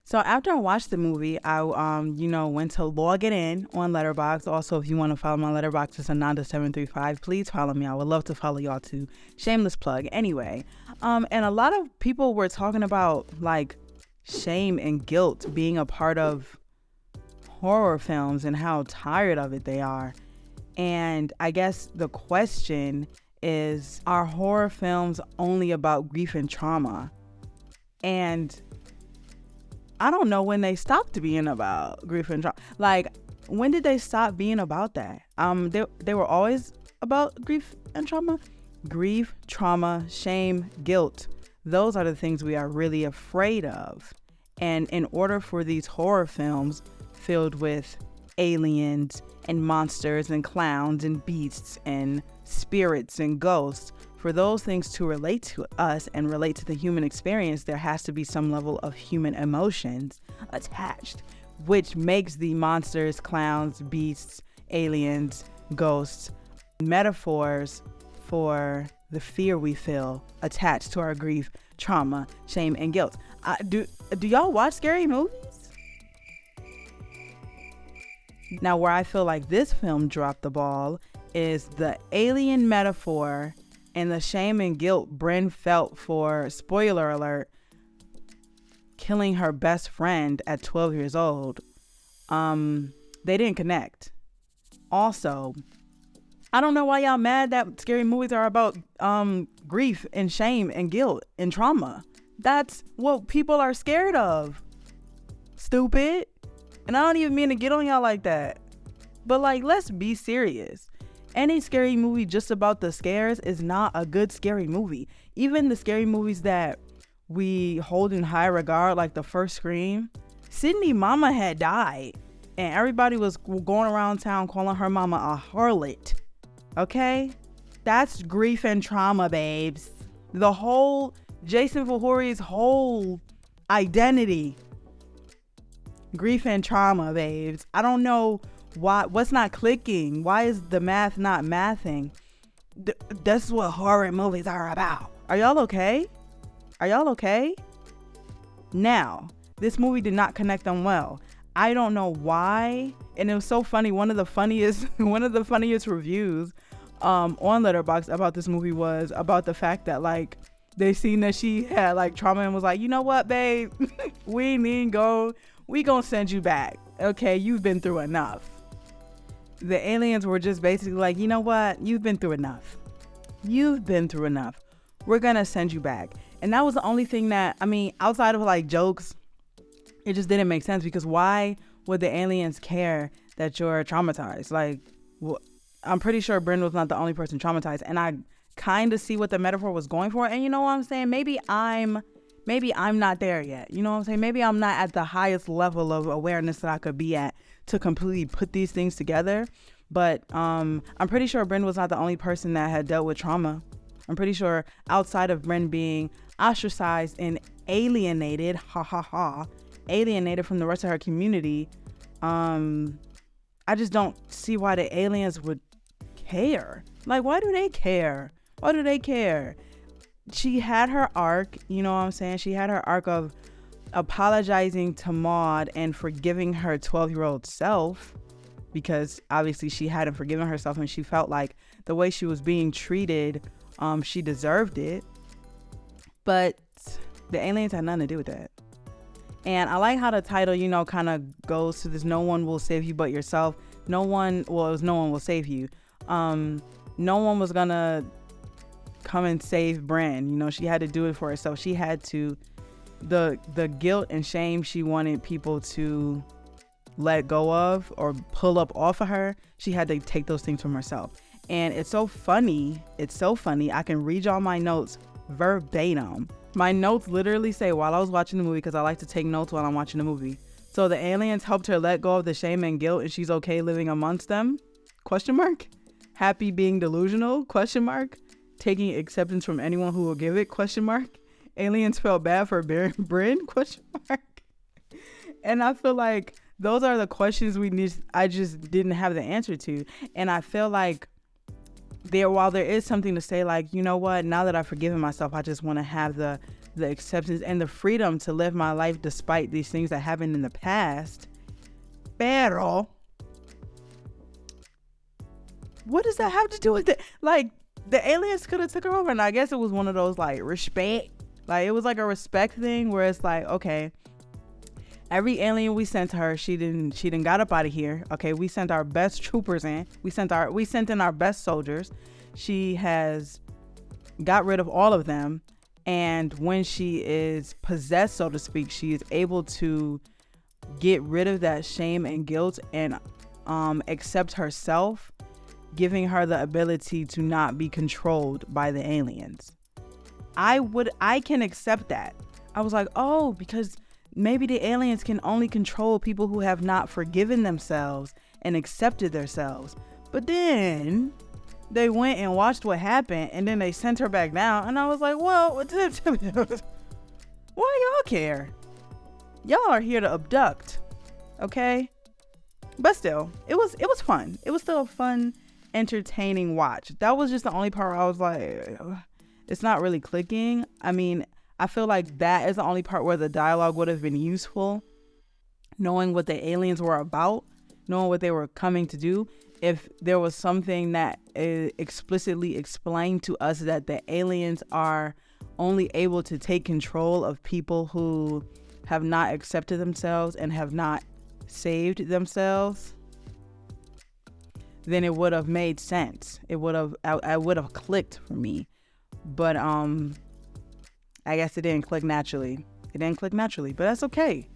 So after I watched the movie, I went to log it in on Letterboxd. Also, if you want to follow my Letterboxd, it's Ananda735. Please follow me. I would love to follow y'all too. Shameless plug. Anyway, and a lot of people were talking about like shame and guilt being a part of horror films and how tired of it they are. And I guess the question is, are horror films only about grief and trauma? And I don't know when they stopped being about grief and trauma. Like, when did they stop being about that? They were always about grief and trauma. Grief, trauma, shame, guilt. Those are the things we are really afraid of. And in order for these horror films filled with aliens and monsters and clowns and beasts and spirits and ghosts, for those things to relate to us and relate to the human experience, there has to be some level of human emotions attached, which makes the monsters, clowns, beasts, aliens, ghosts, metaphors for the fear we feel attached to our grief, trauma, shame, and guilt. Do y'all watch scary movies? Now, where I feel like this film dropped the ball is the alien metaphor and the shame and guilt Bryn felt for, spoiler alert, killing her best friend at 12 years old. They didn't connect. Also, I don't know why y'all mad that scary movies are about grief and shame and guilt and trauma. That's what people are scared of. Stupid. And I don't even mean to get on y'all like that. But like, let's be serious. Any scary movie just about the scares is not a good scary movie. Even the scary movies that we hold in high regard, like the first Scream, Sydney mama had died. And everybody was going around town calling her mama a harlot. Okay? That's grief and trauma, babes. The whole Jason Voorhees' whole identity. Grief and trauma, babes. I don't know what's not clicking. Why is the math not mathing? That's what horror movies are about. Are y'all okay? Are y'all okay? Now, this movie did not connect them well. I don't know why. And it was so funny. One of the funniest reviews on Letterboxd about this movie was about the fact that like they seen that she had like trauma and was like, you know what, babe, we need go. We gonna send you back. Okay, you've been through enough. The aliens were just basically like, you know what, you've been through enough. You've been through enough. We're gonna send you back. And that was the only thing that, I mean, outside of like jokes, it just didn't make sense, because why would the aliens care that you're traumatized? Like, well, I'm pretty sure Bryn was not the only person traumatized, and I kind of see what the metaphor was going for. And you know what I'm saying? Maybe I'm not there yet. You know what I'm saying? Maybe I'm not at the highest level of awareness that I could be at to completely put these things together. But I'm pretty sure Bryn was not the only person that had dealt with trauma. I'm pretty sure outside of Bryn being ostracized and alienated, alienated from the rest of her community, I just don't see why the aliens would care. Like, why do they care? Why do they care? She had her arc, you know what I'm saying? She had her arc of apologizing to Maud and forgiving her 12-year-old self, because obviously she hadn't forgiven herself and she felt like the way she was being treated, she deserved it. But the aliens had nothing to do with that. And I like how the title, you know, kind of goes to this: no one will save you but yourself. No one will save you. No one was gonna come and save Bryn. You know, she had to do it for herself. She had to, the guilt and shame she wanted people to let go of or pull up off of her, she had to take those things from herself. And it's so funny. I can read y'all my notes verbatim. My notes literally say, while I was watching the movie, because I like to take notes while I'm watching the movie. So the aliens helped her let go of the shame and guilt, and she's okay living amongst them? ? Happy being delusional? ? Taking acceptance from anyone who will give it? ? Aliens felt bad for Bryn? ? And I feel like those are the questions I just didn't have the answer to. And I feel like while there is something to say, like, you know what, now that I've forgiven myself, I just want to have the the acceptance and the freedom to live my life despite these things that happened in the past. Pero what does that have to do with it? Like, the aliens could have took her over, and I guess it was one of those like respect. Like, it was like a respect thing where it's like, okay, every alien we sent to her, she didn't got up out of here. Okay, we sent our best troopers in. We sent in our best soldiers. She has got rid of all of them, and when she is possessed, so to speak, she is able to get rid of that shame and guilt and accept herself, giving her the ability to not be controlled by the aliens. I can accept that. I was like, oh, because maybe the aliens can only control people who have not forgiven themselves and accepted themselves. But then they went and watched what happened, and then they sent her back down, and I was like, well, why y'all care? Y'all are here to abduct, okay? But still, it was fun. It was still a fun, entertaining watch. That was just the only part where I was like, it's not really clicking. I mean, I feel like that is the only part where the dialogue would have been useful, knowing what the aliens were about, knowing what they were coming to do. If there was something that explicitly explained to us that the aliens are only able to take control of people who have not accepted themselves and have not saved themselves, then it would have made sense. I would have clicked for me. But I guess it didn't click naturally. But that's okay.